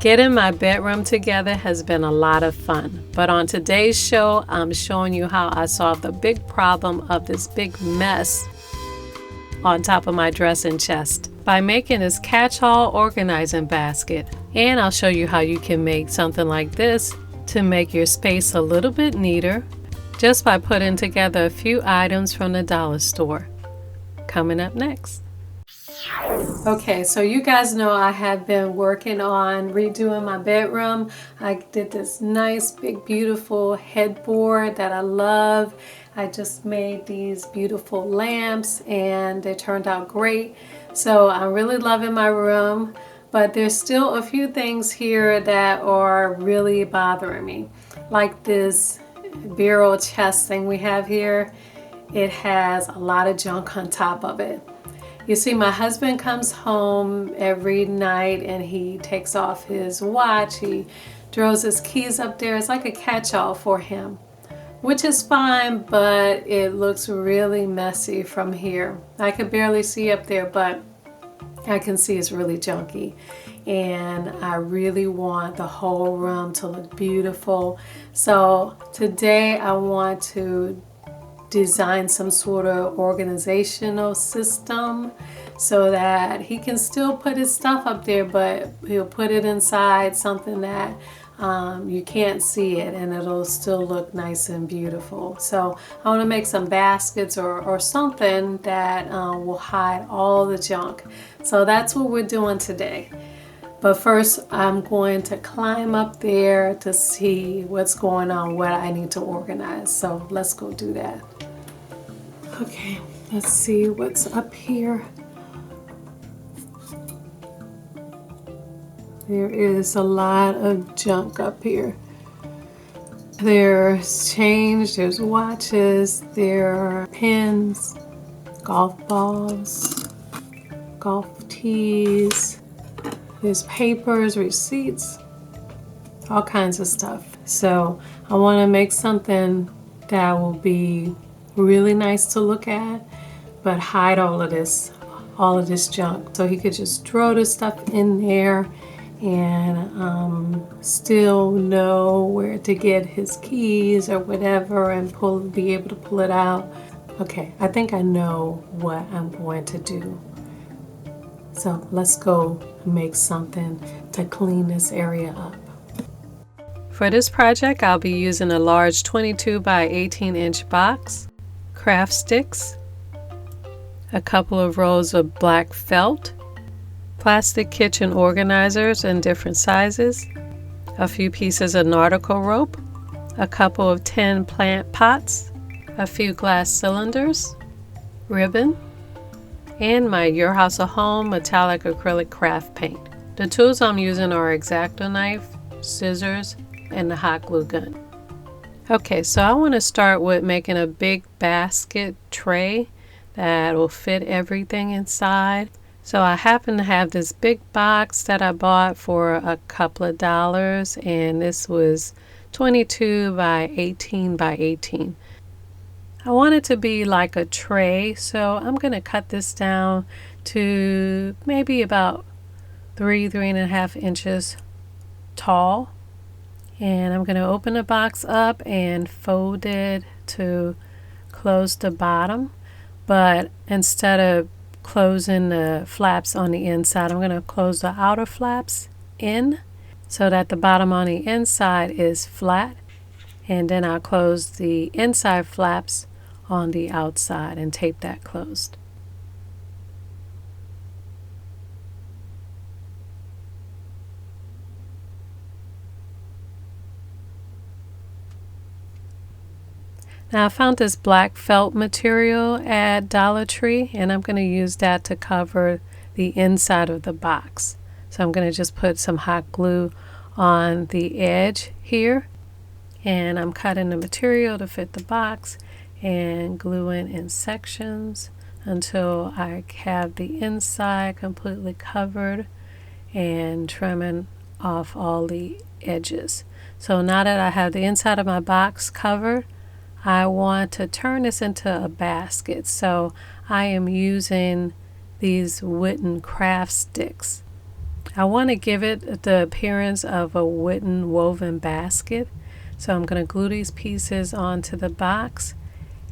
Getting my bedroom together has been a lot of fun, but on today's show, I'm showing you how I solved the big problem of this big mess on top of my dressing chest by making this catch-all organizing basket. And I'll show you how you can make something like this to make your space a little bit neater just by putting together a few items from the dollar store. Coming up next. Okay, so you guys know I have been working on redoing my bedroom. I did this nice, big, beautiful headboard that I love. I just made these beautiful lamps and they turned out great. So I'm really loving my room, but there's still a few things here that are really bothering me. Like this bureau chest thing we have here. It has a lot of junk on top of it. You see, my husband comes home every night and he takes off his watch. He throws his keys up there. It's like a catch-all for him, which is fine, but it looks really messy from here. I could barely see up there, but I can see it's really junky. And I really want the whole room to look beautiful. So today I want to design some sort of organizational system so that he can still put his stuff up there, but he'll put it inside something that you can't see it and it'll still look nice and beautiful. So I want to make some baskets or something that will hide all the junk. So that's what we're doing today. But first I'm going to climb up there to see what's going on, what I need to organize. So let's go do that. Okay, let's see what's up here. There is a lot of junk up here. There's change, there's watches, there are pins, golf balls, golf tees, there's papers, receipts, all kinds of stuff. So I want to make something that will be really nice to look at, but hide all of this junk. So he could just throw this stuff in there and still know where to get his keys or whatever and be able to pull it out. Okay, I think I know what I'm going to do. So let's go make something to clean this area up. For this project, I'll be using a large 22 by 18 inch box, craft sticks, a couple of rolls of black felt, plastic kitchen organizers in different sizes, a few pieces of nautical rope, a couple of tin plant pots, a few glass cylinders, ribbon, and my Your House at Home metallic acrylic craft paint. The tools I'm using are X-Acto knife, scissors, and the hot glue gun. Okay, so I want to start with making a big basket tray that will fit everything inside. So I happen to have this big box that I bought for a couple of dollars, and this was 22 by 18 by 18. I want it to be like a tray, so I'm going to cut this down to maybe about 3.5 inches tall. And I'm going to open the box up and fold it to close the bottom. But instead of closing the flaps on the inside, I'm going to close the outer flaps in so that the bottom on the inside is flat. And then I'll close the inside flaps on the outside and tape that closed. Now I found this black felt material at Dollar Tree, and I'm going to use that to cover the inside of the box. So I'm going to just put some hot glue on the edge here, and I'm cutting the material to fit the box and gluing in sections until I have the inside completely covered and trimming off all the edges. So now that I have the inside of my box covered, I want to turn this into a basket. So I am using these wooden craft sticks. I want to give it the appearance of a wooden woven basket. So I'm going to glue these pieces onto the box,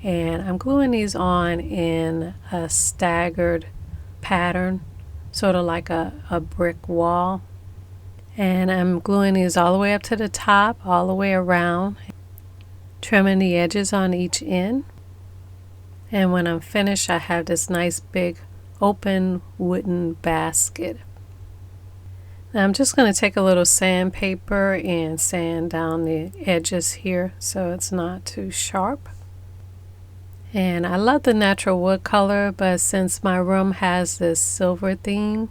and I'm gluing these on in a staggered pattern, sort of like a brick wall. And I'm gluing these all the way up to the top, all the way around, trimming the edges on each end. And when I'm finished, I have this nice big open wooden basket. Now I'm just going to take a little sandpaper and sand down the edges here so it's not too sharp. And I love the natural wood color, but since my room has this silver theme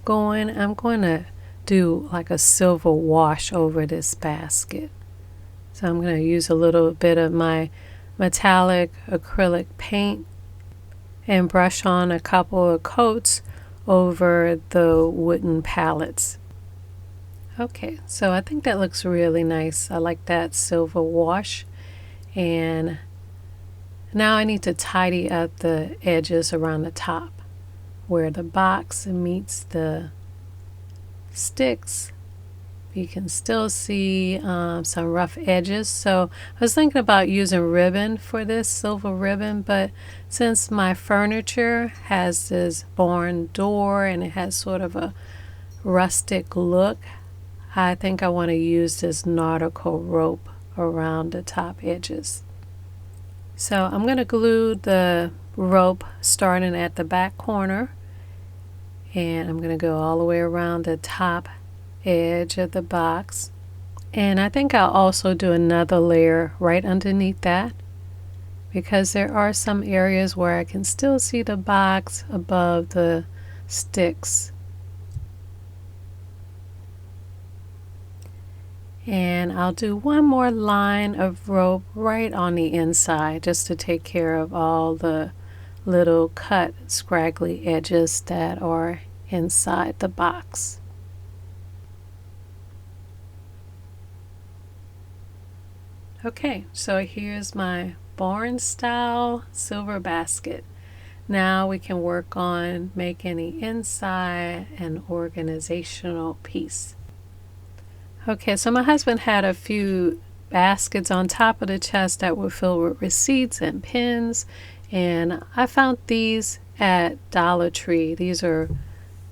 going, I'm going to do like a silver wash over this basket. So I'm going to use a little bit of my metallic acrylic paint and brush on a couple of coats over the wooden pallets. Okay, so I think that looks really nice. I like that silver wash. And now I need to tidy up the edges around the top where the box meets the sticks. You can still see some rough edges. So I was thinking about using ribbon for this, silver ribbon, but since my furniture has this barn door and it has sort of a rustic look, I think I want to use this nautical rope around the top edges. So I'm going to glue the rope starting at the back corner, and I'm going to go all the way around the top edge of the box. And I think I'll also do another layer right underneath that, because there are some areas where I can still see the box above the sticks. And I'll do one more line of rope right on the inside just to take care of all the little cut scraggly edges that are inside the box. Okay, so here's my barn style silver basket. Now we can work on making the inside an organizational piece. Okay, so my husband had a few baskets on top of the chest that were filled with receipts and pins, and I found these at Dollar Tree. These are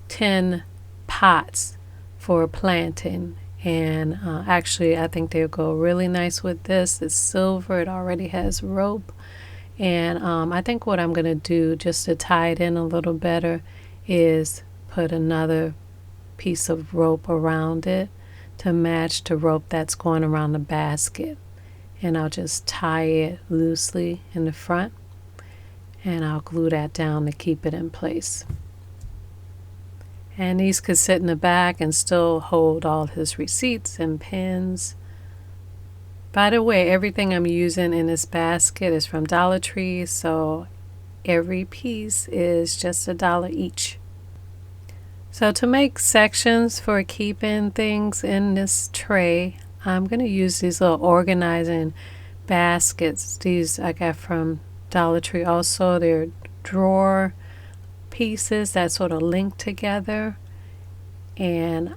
tin pots for planting, and actually I think they'll go really nice with this. It's silver, it already has rope, and I think what I'm going to do just to tie it in a little better is put another piece of rope around it to match the rope that's going around the basket, and I'll just tie it loosely in the front, and I'll glue that down to keep it in place. And these could sit in the back and still hold all his receipts and pins. By the way, everything I'm using in this basket is from Dollar Tree, so every piece is just $1 each. So to make sections for keeping things in this tray, I'm going to use these little organizing baskets. These I got from Dollar Tree also. They're drawer pieces that sort of link together, and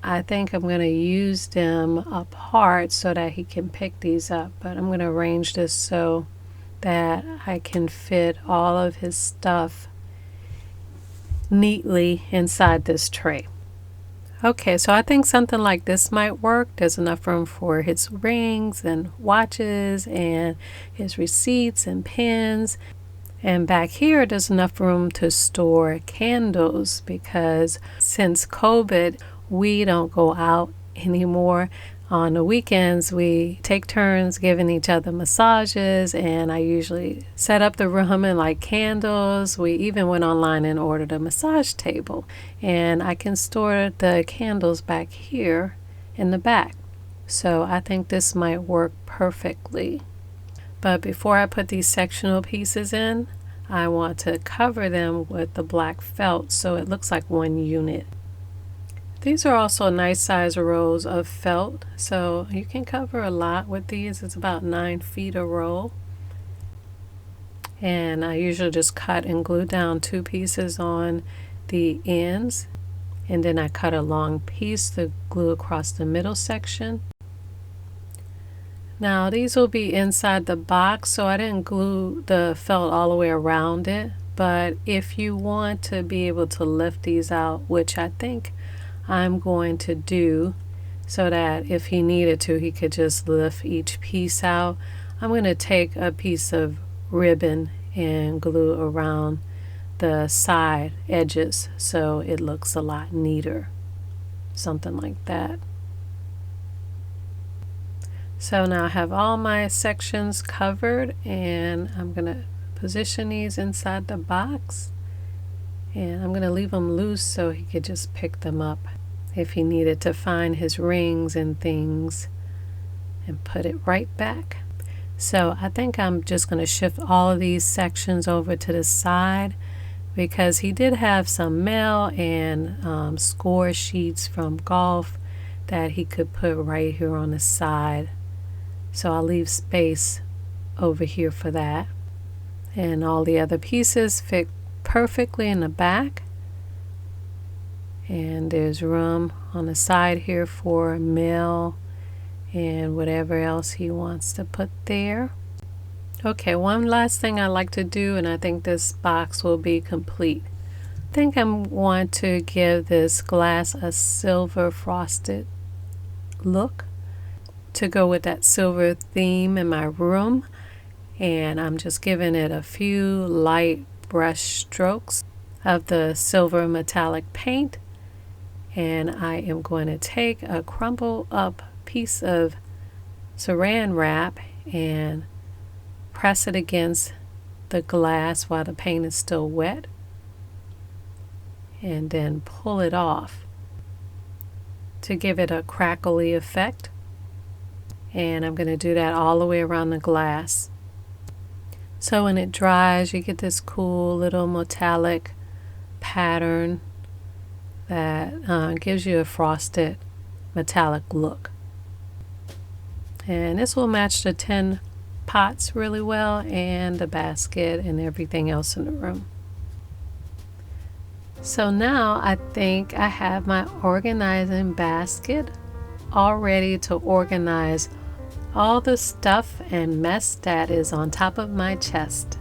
I think I'm going to use them apart so that he can pick these up, but I'm going to arrange this so that I can fit all of his stuff neatly inside this tray. Okay, so I think something like this might work. There's enough room for his rings and watches and his receipts and pens. And back here, there's enough room to store candles, because since COVID, we don't go out anymore. On the weekends, we take turns giving each other massages, and I usually set up the room and light candles. We even went online and ordered a massage table, and I can store the candles back here in the back. So I think this might work perfectly. But before I put these sectional pieces in, I want to cover them with the black felt so it looks like one unit. These are also nice size rolls of felt, so you can cover a lot with these. It's about 9 feet a roll. And I usually just cut and glue down 2 pieces on the ends. and then I cut a long piece to glue across the middle section. Now these will be inside the box, so I didn't glue the felt all the way around it, but if you want to be able to lift these out, which I think I'm going to do, so that if he needed to, he could just lift each piece out, I'm going to take a piece of ribbon and glue around the side edges so it looks a lot neater, something like that. So now I have all my sections covered, and I'm going to position these inside the box, and I'm going to leave them loose so he could just pick them up if he needed to find his rings and things, and put it right back. So I think I'm just going to shift all of these sections over to the side, because he did have some mail and score sheets from golf that he could put right here on the side. So I'll leave space over here for that. And all the other pieces fit perfectly in the back. And there's room on the side here for mail and whatever else he wants to put there. Okay, one last thing I like to do, and I think this box will be complete. I think I want to give this glass a silver frosted look to go with that silver theme in my room, and I'm just giving it a few light brush strokes of the silver metallic paint, and I am going to take a crumpled up piece of saran wrap and press it against the glass while the paint is still wet, and then pull it off to give it a crackly effect. And I'm going to do that all the way around the glass. So when it dries, you get this cool little metallic pattern that gives you a frosted metallic look. And this will match the tin pots really well, and the basket and everything else in the room. So now I think I have my organizing basket all ready to organize all the stuff and mess that is on top of my chest.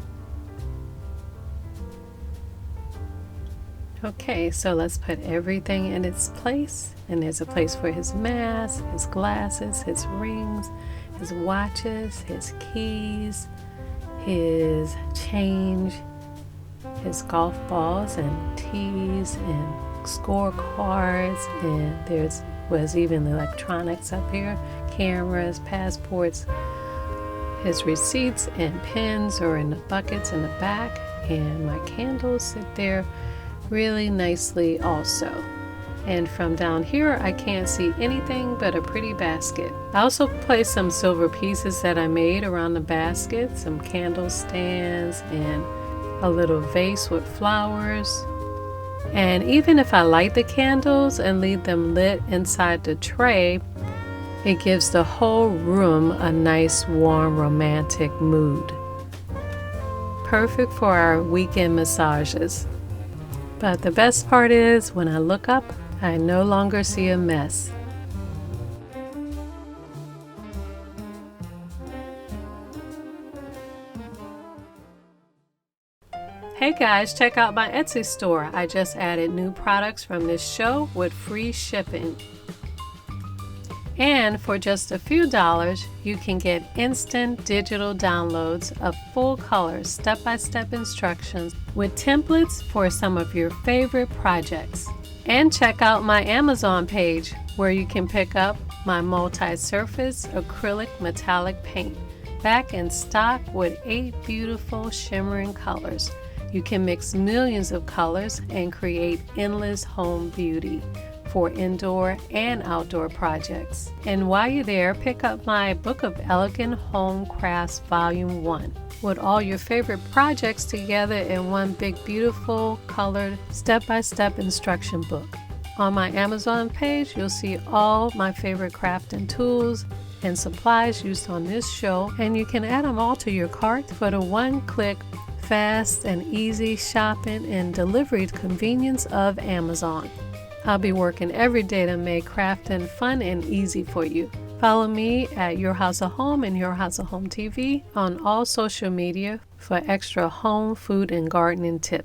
Okay, so let's put everything in its place, and there's a place for his mask, his glasses, his rings, his watches, his keys, his change, his golf balls and tees and scorecards, and there's was even electronics up here, cameras, passports. His receipts and pens are in the buckets in the back, and my candles sit there really nicely also. And from down here I can't see anything but a pretty basket. I also placed some silver pieces that I made around the basket, some candle stands and a little vase with flowers. And even if I light the candles and leave them lit inside the tray, it gives the whole room a nice, warm, romantic mood. Perfect for our weekend massages. But the best part is, when I look up, I no longer see a mess. Hey guys, check out my Etsy store. I just added new products from this show with free shipping. And for just a few dollars, you can get instant digital downloads of full color step-by-step instructions with templates for some of your favorite projects. And check out my Amazon page, where you can pick up my multi-surface acrylic metallic paint, back in stock with 8 beautiful shimmering colors. You can mix millions of colors and create endless home beauty for indoor and outdoor projects. And while you're there, pick up my Book of Elegant Home Crafts Volume 1 with all your favorite projects together in one big, beautiful, colored, step-by-step instruction book. On my Amazon page, you'll see all my favorite crafting tools and supplies used on this show, and you can add them all to your cart for the one-click, fast and easy shopping and delivery convenience of Amazon. I'll be working every day to make crafting fun and easy for you. Follow me at Your House of Home and Your House of Home TV on all social media for extra home, food, and gardening tips.